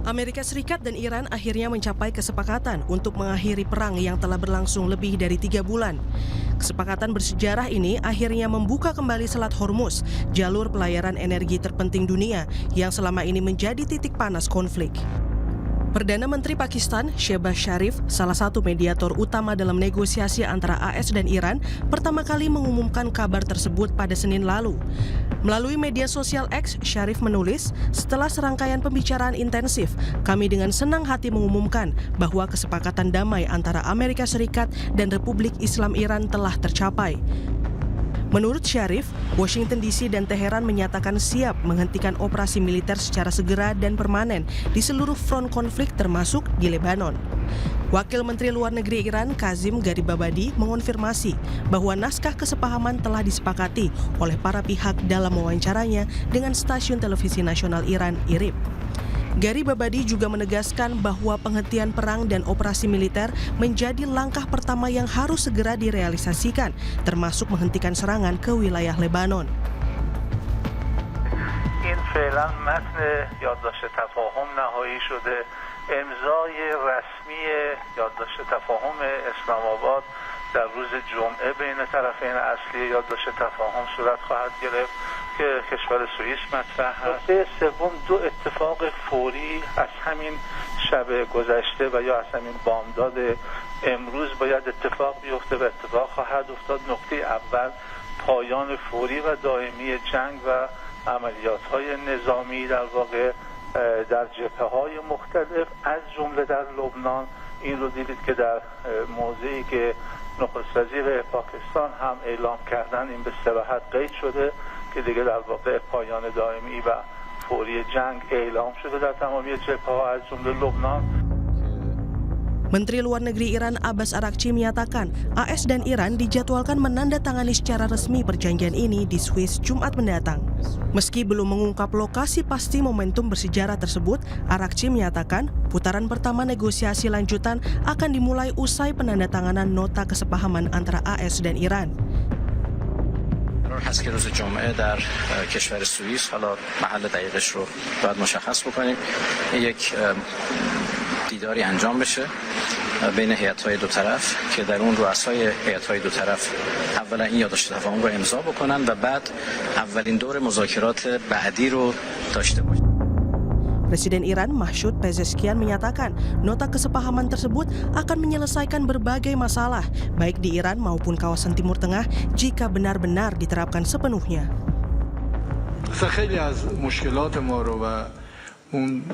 Amerika Serikat dan Iran akhirnya mencapai kesepakatan untuk mengakhiri perang yang telah berlangsung lebih dari 3 bulan. Kesepakatan bersejarah ini akhirnya membuka kembali Selat Hormuz, jalur pelayaran energi terpenting dunia yang selama ini menjadi titik panas konflik. Perdana Menteri Pakistan, Shehbaz Sharif, salah satu mediator utama dalam negosiasi antara AS dan Iran, pertama kali mengumumkan kabar tersebut pada Senin lalu. Melalui media sosial X, Sharif menulis, "Setelah serangkaian pembicaraan intensif, kami dengan senang hati mengumumkan bahwa kesepakatan damai antara Amerika Serikat dan Republik Islam Iran telah tercapai." Menurut Sharif, Washington DC dan Teheran menyatakan siap menghentikan operasi militer secara segera dan permanen di seluruh front konflik termasuk di Lebanon. Wakil Menteri Luar Negeri Iran, Kazim Garibabadi, mengonfirmasi bahwa naskah kesepahaman telah disepakati oleh para pihak dalam wawancaranya dengan stasiun televisi nasional Iran, IRIB. Garibabadi juga menegaskan bahwa penghentian perang dan operasi militer menjadi langkah pertama yang harus segera direalisasikan, termasuk menghentikan serangan ke wilayah Lebanon. این فعلا متن یادداشت تفاهم نهایی شده. امضای رسمی یادداشت تفاهم اسلام آباد در روز جمعه بین طرفین اصلی یادداشت تفاهم صورت خواهد گرفت که کشور سوئیس مطرح هست. نکته سوم، دو اتفاق فوری از همین شب گذشته و یا از همین بامداد امروز باید اتفاق بیفته و اتفاق خواهد افتاد. نکته اول، پایان فوری و دائمی جنگ و عملیات‌های نظامی در واقع در جبهه‌های مختلف از جمله در لبنان. این رو دیدید که در موضعی که نخست وزیر پاکستان هم اعلام کردن این به صراحت قید شده که دیگه در واقع پایان دائمی و فوری جنگ اعلام شده در تمامی جبهه‌ها از جمله لبنان. Menteri Luar Negeri Iran Abbas Araghchi menyatakan AS dan Iran dijadwalkan menandatangani secara resmi perjanjian ini di Swiss Jumat mendatang. Meski belum mengungkap lokasi pasti momentum bersejarah tersebut, Araghchi menyatakan putaran pertama negosiasi lanjutan akan dimulai usai penandatanganan nota kesepahaman antara AS dan Iran. هست که روز جمعه در کشور سوئیس، حالا محل دقیقش رو باید مشخص بکنیم، یک دیداری انجام بشه بین هیئت‌های دو طرف که در اون رؤسای هیئت‌های دو طرف اولا این یادداشت تفاهم رو امضا بکنن و بعد اولین دور مذاکرات بعدی رو داشته باشن. Presiden Iran Mahshud Pezeshkian menyatakan nota kesepahaman tersebut akan menyelesaikan berbagai masalah baik di Iran maupun kawasan Timur Tengah jika benar-benar diterapkan sepenuhnya. خیلی از مشکلات ما رو و اون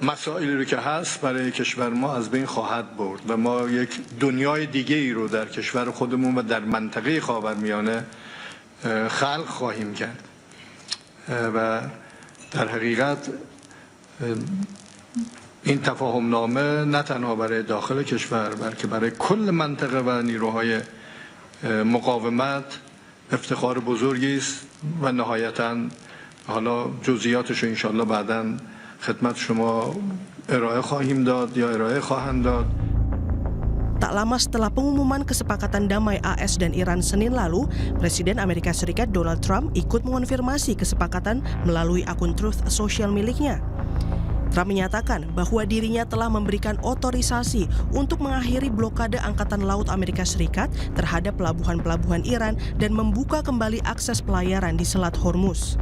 مسائلی رو که هست برای کشور ما از بین خواهد برد و ما یک دنیای دیگه ای رو در کشور خودمون و در منطقه خاورمیانه خلق خواهیم کرد و در حقیقت این تفاهم نامه نه تنها برای داخل کشور بلکه برای کل منطقه و نیروهای مقاومت افتخار بزرگی است و نهایتاً حالا جزئیاتش رو انشالله بعداً خدمت شما ارائه خواهیم داد یا ارائه خواهند داد. Tak lama setelah pengumuman kesepakatan damai AS dan Iran Senin lalu, Presiden Amerika Serikat Donald Trump ikut mengonfirmasi kesepakatan melalui akun Truth Social miliknya. Trump menyatakan bahwa dirinya telah memberikan otorisasi untuk mengakhiri blokade Angkatan Laut Amerika Serikat terhadap pelabuhan-pelabuhan Iran dan membuka kembali akses pelayaran di Selat Hormuz.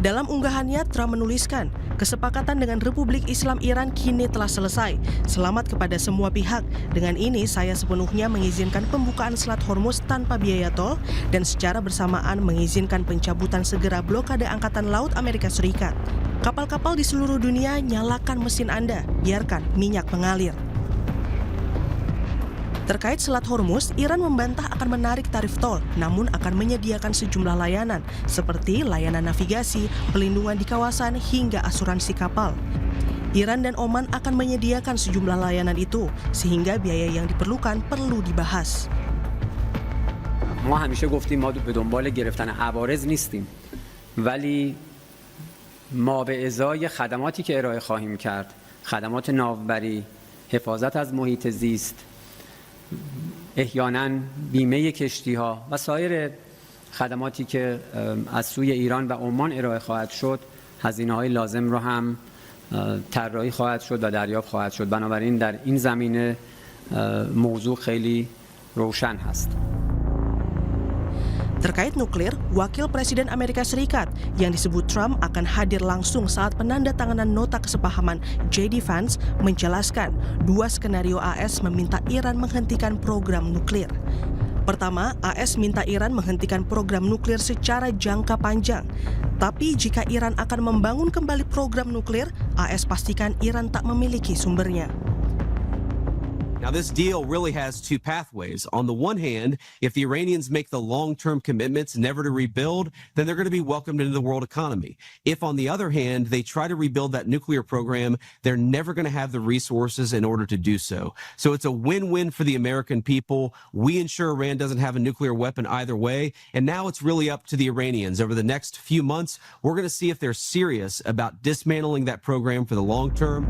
Dalam unggahannya, Trump menuliskan, kesepakatan dengan Republik Islam Iran kini telah selesai. Selamat kepada semua pihak. Dengan ini, saya sepenuhnya mengizinkan pembukaan Selat Hormuz tanpa biaya tol dan secara bersamaan mengizinkan pencabutan segera blokade Angkatan Laut Amerika Serikat. Kapal-kapal di seluruh dunia, nyalakan mesin Anda, biarkan minyak mengalir. Terkait Selat Hormuz, Iran membantah akan menarik tarif tol, namun akan menyediakan sejumlah layanan, seperti layanan navigasi, pelindungan di kawasan, hingga asuransi kapal. Iran dan Oman akan menyediakan sejumlah layanan itu, sehingga biaya yang diperlukan perlu dibahas. ما همیشه گفتیم ما به دنبال گرفتن عوارض نیستیم، ولی ما به ازای خدماتی که ارائه خواهیم کرد، خدمات ناوبری، حفاظت از محیط زیست، احیانا بیمه کشتی‌ها و سایر خدماتی که از سوی ایران و عمان ارائه خواهد شد، هزینه‌های لازم رو هم طراحی خواهد شد و دریافت خواهد شد. بنابراین در این زمینه موضوع خیلی روشن هست. Terkait nuklir, Wakil Presiden Amerika Serikat yang disebut Trump akan hadir langsung saat penandatanganan nota kesepahaman J.D. Vance menjelaskan 2 skenario AS meminta Iran menghentikan program nuklir. Pertama, AS minta Iran menghentikan program nuklir secara jangka panjang. Tapi jika Iran akan membangun kembali program nuklir, AS pastikan Iran tak memiliki sumbernya. Now, this deal really has 2 pathways. On the one hand, if the Iranians make the long-term commitments never to rebuild, then they're going to be welcomed into the world economy. If, on the other hand, they try to rebuild that nuclear program, they're never going to have the resources in order to do so. So it's a win-win for the American people. We ensure Iran doesn't have a nuclear weapon either way. And now it's really up to the Iranians. Over the next few months, we're going to see if they're serious about dismantling that program for the long term.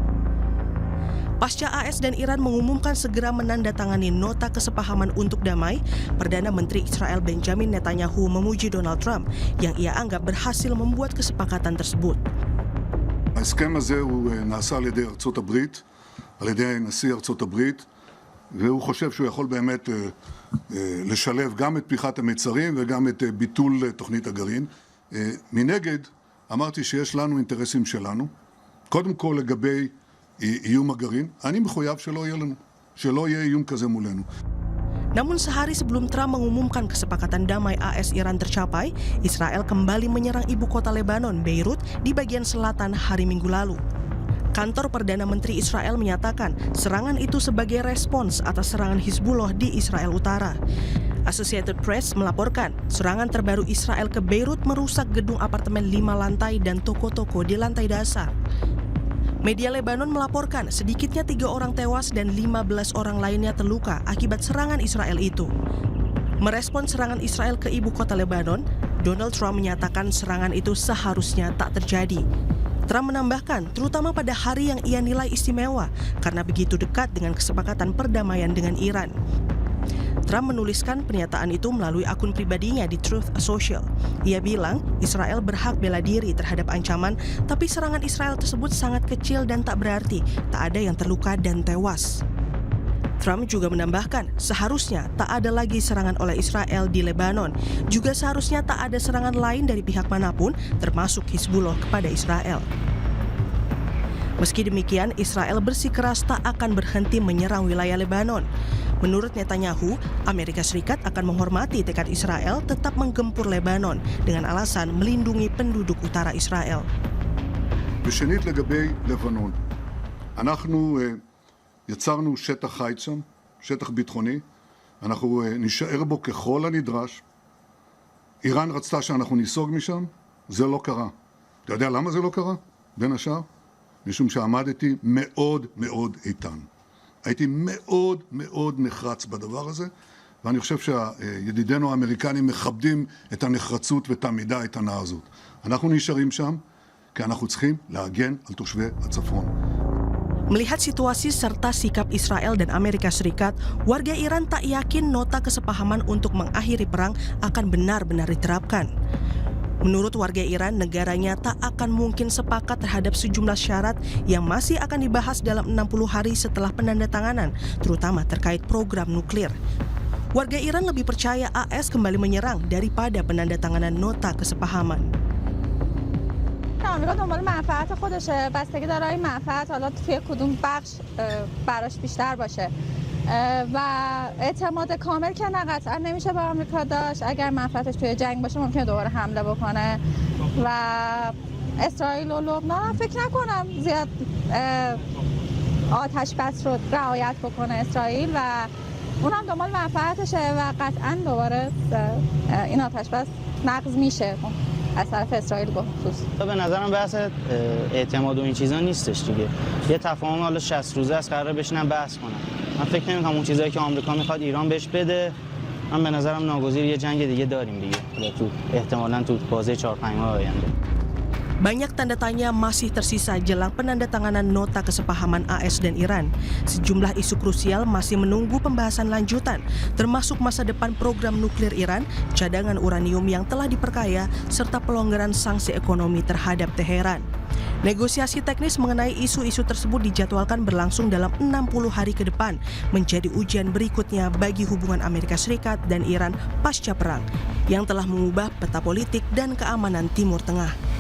Pasca AS dan Iran mengumumkan segera menandatangani nota kesepahaman untuk damai, Perdana Menteri Israel Benjamin Netanyahu memuji Donald Trump yang ia anggap berhasil membuat kesepakatan tersebut. ההסכם הזה הוא נעשה על ידי ארצות הברית, על ידי נשיא ארצות הברית, והוא חושב שהוא יכול באמת לשלב גם את פתיחת המצרים וגם את ביטול תוכנית הגרעין. מנגד, אמרתי שיש לנו אינטרסים שלנו, קודם כל לגבי איום הגרעין, אני מחויב שלא יהיה לנו, שלא יהיה איום כזה מולנו. Namun sehari sebelum Trump mengumumkan kesepakatan damai AS-Iran tercapai, Israel kembali menyerang ibu kota Lebanon, Beirut, di bagian selatan hari Minggu lalu. Kantor Perdana Menteri Israel menyatakan serangan itu sebagai respons atas serangan Hizbullah di Israel Utara. Associated Press melaporkan serangan terbaru Israel ke Beirut merusak gedung apartemen 5 lantai dan toko-toko di lantai dasar. Media Lebanon melaporkan sedikitnya 3 orang tewas dan 15 orang lainnya terluka akibat serangan Israel itu. Merespon serangan Israel ke ibu kota Lebanon, Donald Trump menyatakan serangan itu seharusnya tak terjadi. Trump menambahkan, terutama pada hari yang ia nilai istimewa karena begitu dekat dengan kesepakatan perdamaian dengan Iran. Trump menuliskan pernyataan itu melalui akun pribadinya di Truth Social. Ia bilang Israel berhak bela diri terhadap ancaman, tapi serangan Israel tersebut sangat kecil dan tak berarti, tak ada yang terluka dan tewas. Trump juga menambahkan, seharusnya tak ada lagi serangan oleh Israel di Lebanon. Juga seharusnya tak ada serangan lain dari pihak manapun, termasuk Hizbullah kepada Israel. Meski demikian, Israel bersikeras tak akan berhenti menyerang wilayah Lebanon. Menurut Netanyahu, Amerika Serikat akan menghormati tekad Israel tetap menggempur Lebanon dengan alasan melindungi penduduk utara Israel. ושנית לגבי לבנון, אנחנו יצרנו שטח חיץ שם, שטח ביטחוני, אנחנו נשאר בו ככל הנדרש. איראן רצתה שאנחנו ניסוג משם, זה לא קרה. אתה יודע למה זה לא קרה? בין השאר, משום שעמדתי מאוד מאוד איתן. הייתי מאוד מאוד נחרץ בדבר הזה, ואני חושב שידידינו האמריקנים מכבדים את הנחרצות ואת העמידה האיתנה הזאת. אנחנו נשארים שם, כי אנחנו צריכים להגן על תושבי הצפון. Melihat situasi serta sikap Israel dan Amerika Serikat, warga Iran tak yakin nota kesepahaman untuk mengakhiri perang akan benar-benar diterapkan. Menurut warga Iran, negaranya tak akan mungkin sepakat terhadap sejumlah syarat yang masih akan dibahas dalam 60 hari setelah penandatanganan, terutama terkait program nuklir. Warga Iran lebih percaya AS kembali menyerang daripada penandatanganan nota kesepahaman. آمریکا دنبال منفعت خودشه، بستگی داره این منفعت حالا توی کدوم بخش براش بیشتر باشه و اعتماد کامل که نه قطعا نمیشه به آمریکا داشت. اگر منفعتش توی جنگ باشه ممکنه دوباره حمله بکنه و اسرائیل و لبنان هم فکر نکنم زیاد آتش بس رو رعایت بکنه اسرائیل و اونم دنبال منفعتشه و قطعا دوباره این آتش بس نقض میشه از طرف اسرائیل به خصوص. به نظرم بحث اعتماد و این چیزا نیستش دیگه. یه تفاهم حالا 60 روزه است قراره بشینن بحث کنن. من فکر نمی‌کنم اون چیزایی که آمریکا میخواد ایران بهش بده. من به نظرم ناگزیر یه جنگ دیگه داریم دیگه. تو احتمالاً تو بازه 4-5 ماه آینده. Banyak tanda tanya masih tersisa jelang penandatanganan nota kesepahaman AS dan Iran. Sejumlah isu krusial masih menunggu pembahasan lanjutan, termasuk masa depan program nuklir Iran, cadangan uranium yang telah diperkaya, serta pelonggaran sanksi ekonomi terhadap Teheran. Negosiasi teknis mengenai isu-isu tersebut dijadwalkan berlangsung dalam 60 hari ke depan, menjadi ujian berikutnya bagi hubungan Amerika Serikat dan Iran pasca perang, yang telah mengubah peta politik dan keamanan Timur Tengah.